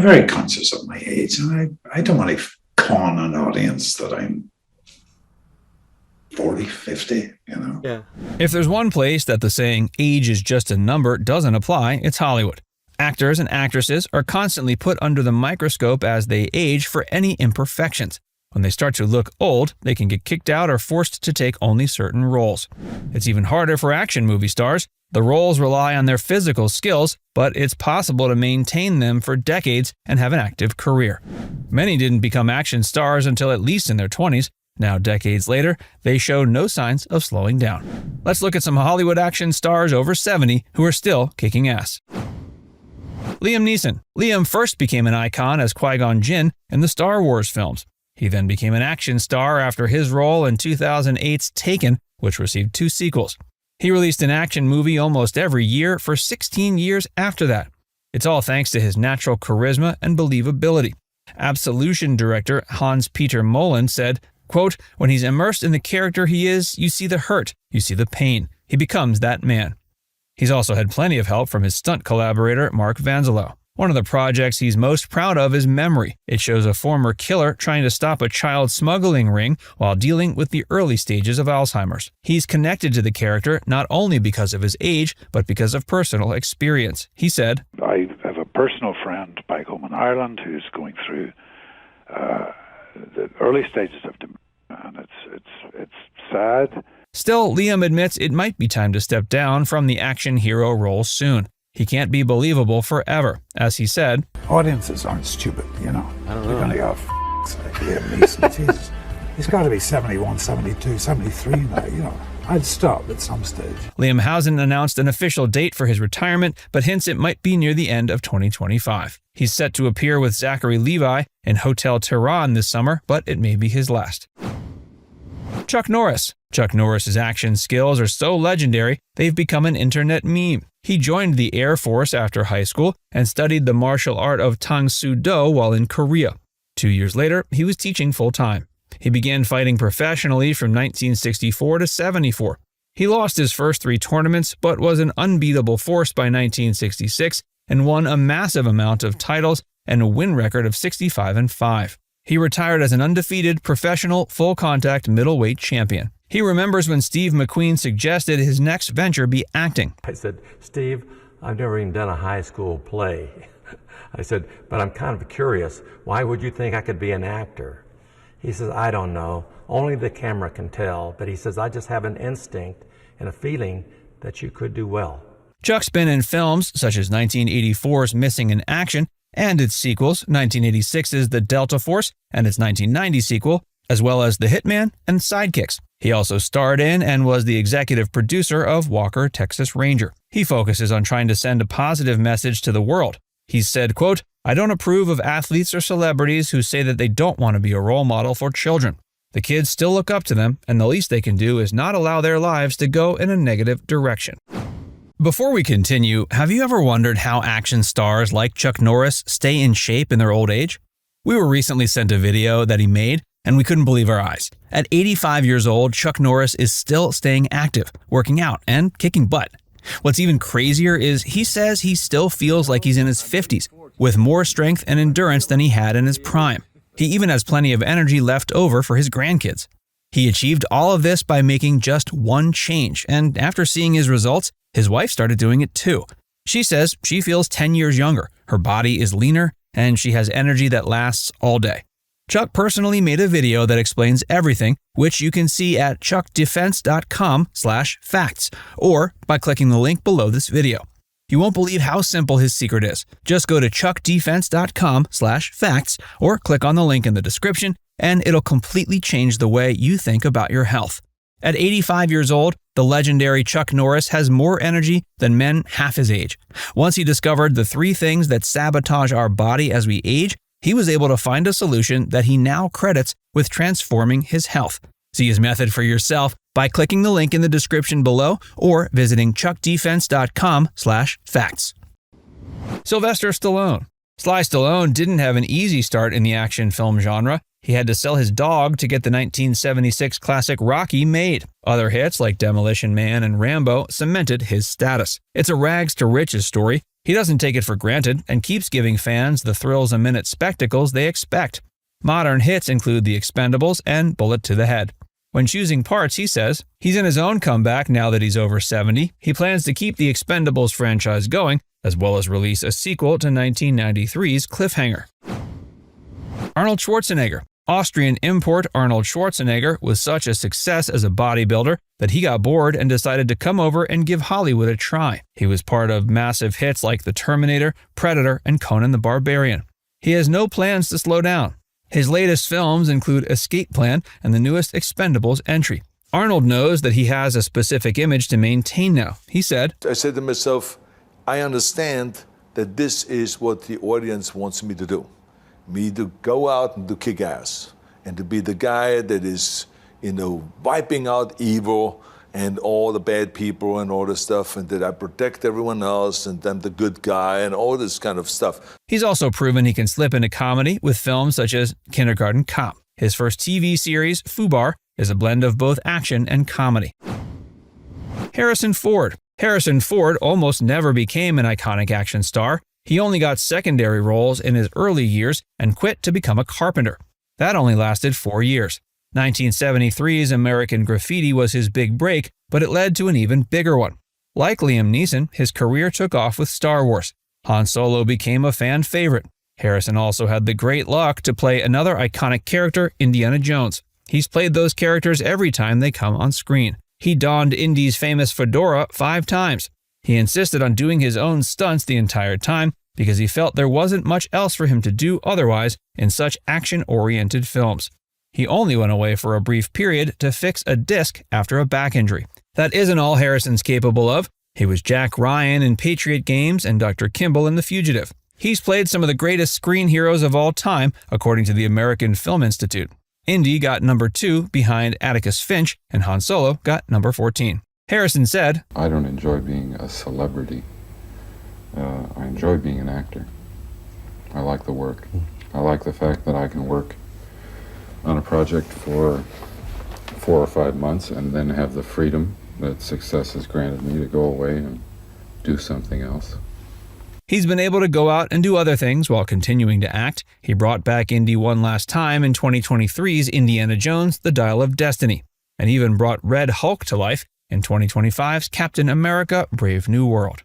I'm very conscious of my age, and I don't want to con an audience that I'm 40, 50, Yeah. If there's one place that the saying, age is just a number, doesn't apply, it's Hollywood. Actors and actresses are constantly put under the microscope as they age for any imperfections. When they start to look old, they can get kicked out or forced to take only certain roles. It's even harder for action movie stars. The roles rely on their physical skills, but it's possible to maintain them for decades and have an active career. Many didn't become action stars until at least in their 20s. Now, decades later, they show no signs of slowing down. Let's look at some Hollywood action stars over 70 who are still kicking ass. Liam Neeson. Liam first became an icon as Qui-Gon Jinn in the Star Wars films. He then became an action star after his role in 2008's Taken, which received 2 sequels. He released an action movie almost every year for 16 years after that. It's all thanks to his natural charisma and believability. Absolution director Hans-Peter Molen said, quote, "When he's immersed in the character he is, you see the hurt, you see the pain. He becomes that man." He's also had plenty of help from his stunt collaborator, Mark Vanzalo. One of the projects he's most proud of is Memory. It shows a former killer trying to stop a child smuggling ring while dealing with the early stages of Alzheimer's. He's connected to the character not only because of his age, but because of personal experience. He said, "I have a personal friend back home in Ireland who's going through the early stages of dementia, and it's sad." Still, Liam admits it might be time to step down from the action hero role soon. He can't be believable forever. As he said, Audiences aren't stupid, I don't know. They're going to go, Liam Neeson, Jesus. He's got to be 71, 72, 73 now, I'd stop at some stage. Liam hasn't announced an official date for his retirement, but hints it might be near the end of 2025. He's set to appear with Zachary Levi in Hotel Tehran this summer, but it may be his last. Chuck Norris. Chuck Norris's action skills are so legendary, they've become an internet meme. He joined the Air Force after high school and studied the martial art of Tang Soo Do while in Korea. 2 years later, he was teaching full-time. He began fighting professionally from 1964 to 74. He lost his first 3 tournaments, but was an unbeatable force by 1966 and won a massive amount of titles and a win record of 65-5. He retired as an undefeated professional full-contact middleweight champion. He remembers when Steve McQueen suggested his next venture be acting. I said, "Steve, I've never even done a high school play." I said, "But I'm kind of curious. Why would you think I could be an actor?" He says, "I don't know. Only the camera can tell." But he says, "I just have an instinct and a feeling that you could do well." Chuck's been in films such as 1984's Missing in Action and its sequels, 1986's The Delta Force and its 1990 sequel, as well as The Hitman and Sidekicks. He also starred in and was the executive producer of Walker, Texas Ranger. He focuses on trying to send a positive message to the world. He said, quote, "I don't approve of athletes or celebrities who say that they don't want to be a role model for children. The kids still look up to them, and the least they can do is not allow their lives to go in a negative direction." Before we continue, have you ever wondered how action stars like Chuck Norris stay in shape in their old age? We were recently sent a video that he made, and we couldn't believe our eyes. At 85 years old, Chuck Norris is still staying active, working out, and kicking butt. What's even crazier is he says he still feels like he's in his 50s, with more strength and endurance than he had in his prime. He even has plenty of energy left over for his grandkids. He achieved all of this by making just one change, and after seeing his results, his wife started doing it too. She says she feels 10 years younger, her body is leaner, and she has energy that lasts all day. Chuck personally made a video that explains everything, which you can see at chuckdefense.com/facts, or by clicking the link below this video. You won't believe how simple his secret is. Just go to chuckdefense.com/facts, or click on the link in the description, and it'll completely change the way you think about your health. At 85 years old, the legendary Chuck Norris has more energy than men half his age. Once he discovered the 3 things that sabotage our body as we age, he was able to find a solution that he now credits with transforming his health. See his method for yourself by clicking the link in the description below or visiting chuckdefense.com/facts. Sylvester Stallone. Sly Stallone didn't have an easy start in the action film genre. He had to sell his dog to get the 1976 classic Rocky made. Other hits like Demolition Man and Rambo cemented his status. It's a rags to riches story. He doesn't take it for granted and keeps giving fans the thrills-a-minute spectacles they expect. Modern hits include The Expendables and Bullet to the Head. When choosing parts, he says, he's in his own comeback now that he's over 70. He plans to keep the Expendables franchise going, as well as release a sequel to 1993's Cliffhanger. Arnold Schwarzenegger. Austrian import Arnold Schwarzenegger was such a success as a bodybuilder that he got bored and decided to come over and give Hollywood a try. He was part of massive hits like The Terminator, Predator, and Conan the Barbarian. He has no plans to slow down. His latest films include Escape Plan and the newest Expendables entry. Arnold knows that he has a specific image to maintain now. He said, I said to myself, I understand that this is what the audience wants me to do. Me to go out and to kick ass and to be the guy that is, wiping out evil and all the bad people and all this stuff, and that I protect everyone else and I'm the good guy and all this kind of stuff. He's also proven he can slip into comedy with films such as Kindergarten Cop. His first TV series, Fubar, is a blend of both action and comedy. Harrison Ford. Harrison Ford almost never became an iconic action star. He only got secondary roles in his early years and quit to become a carpenter. That only lasted 4 years. 1973's American Graffiti was his big break, but it led to an even bigger one. Like Liam Neeson, his career took off with Star Wars. Han Solo became a fan favorite. Harrison also had the great luck to play another iconic character, Indiana Jones. He's played those characters every time they come on screen. He donned Indy's famous fedora 5 times. He insisted on doing his own stunts the entire time because he felt there wasn't much else for him to do otherwise in such action-oriented films. He only went away for a brief period to fix a disc after a back injury. That isn't all Harrison's capable of. He was Jack Ryan in Patriot Games and Dr. Kimball in The Fugitive. He's played some of the greatest screen heroes of all time, according to the American Film Institute. Indy got number 2 behind Atticus Finch, and Han Solo got number 14. Harrison said, I don't enjoy being a celebrity. I enjoy being an actor. I like the work. I like the fact that I can work on a project for 4 or 5 months and then have the freedom that success has granted me to go away and do something else. He's been able to go out and do other things while continuing to act. He brought back Indy one last time in 2023's Indiana Jones, The Dial of Destiny, and even brought Red Hulk to life in 2025's Captain America, Brave New World.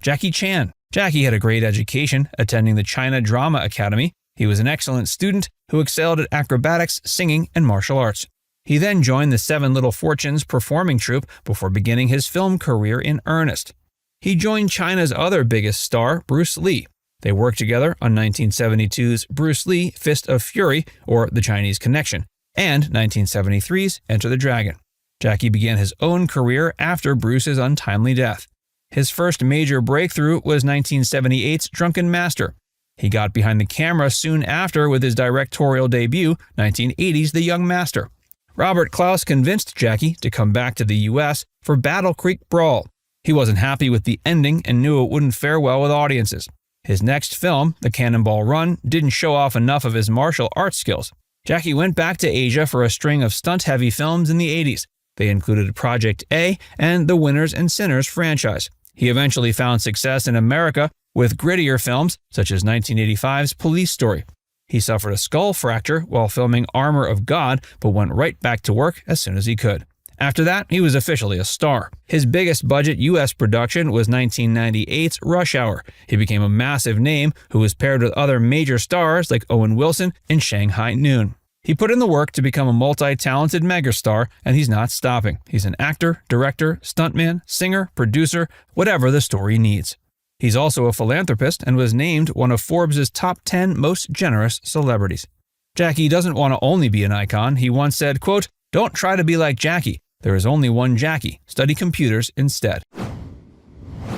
Jackie Chan. Jackie had a great education, attending the China Drama Academy. He was an excellent student who excelled at acrobatics, singing, and martial arts. He then joined the Seven Little Fortunes performing troupe before beginning his film career in earnest. He joined China's other biggest star, Bruce Lee. They worked together on 1972's Bruce Lee, Fist of Fury, or The Chinese Connection, and 1973's Enter the Dragon. Jackie began his own career after Bruce's untimely death. His first major breakthrough was 1978's Drunken Master. He got behind the camera soon after with his directorial debut, 1980's The Young Master. Robert Klaus convinced Jackie to come back to the U.S. for Battle Creek Brawl. He wasn't happy with the ending and knew it wouldn't fare well with audiences. His next film, The Cannonball Run, didn't show off enough of his martial arts skills. Jackie went back to Asia for a string of stunt-heavy films in the 80s. They included Project A and the Winners and Sinners franchise. He eventually found success in America with grittier films such as 1985's Police Story. He suffered a skull fracture while filming Armor of God, but went right back to work as soon as he could. After that, he was officially a star. His biggest budget U.S. production was 1998's Rush Hour. He became a massive name who was paired with other major stars like Owen Wilson and Shanghai Noon. He put in the work to become a multi-talented megastar, and he's not stopping. He's an actor, director, stuntman, singer, producer, whatever the story needs. He's also a philanthropist and was named one of Forbes' top 10 most generous celebrities. Jackie doesn't want to only be an icon. He once said, quote, "Don't try to be like Jackie. There is only one Jackie. Study computers instead."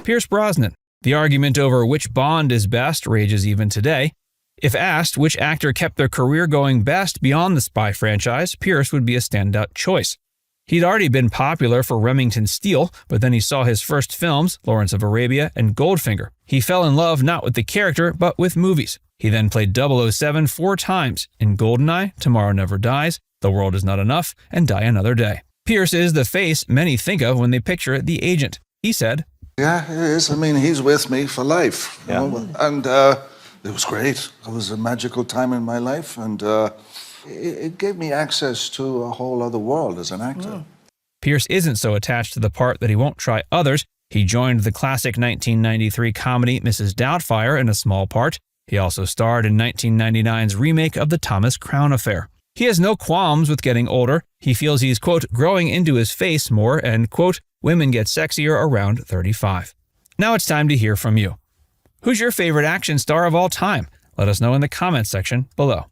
Pierce Brosnan. The argument over which Bond is best rages even today. If asked which actor kept their career going best beyond the spy franchise, Pierce would be a standout choice. He'd already been popular for Remington Steele, but then he saw his first films, Lawrence of Arabia and Goldfinger. He fell in love not with the character, but with movies. He then played 007 4 times in GoldenEye, Tomorrow Never Dies, The World Is Not Enough, and Die Another Day. Pierce is the face many think of when they picture the agent. He said, "Yeah, it is. I mean, he's with me for life. You know? And it was great. It was a magical time in my life, and it gave me access to a whole other world as an actor." Pierce isn't so attached to the part that he won't try others. He joined the classic 1993 comedy Mrs. Doubtfire in a small part. He also starred in 1999's remake of The Thomas Crown Affair. He has no qualms with getting older. He feels he's, quote, growing into his face more and, quote, women get sexier around 35. Now it's time to hear from you. Who's your favorite action star of all time? Let us know in the comments section below.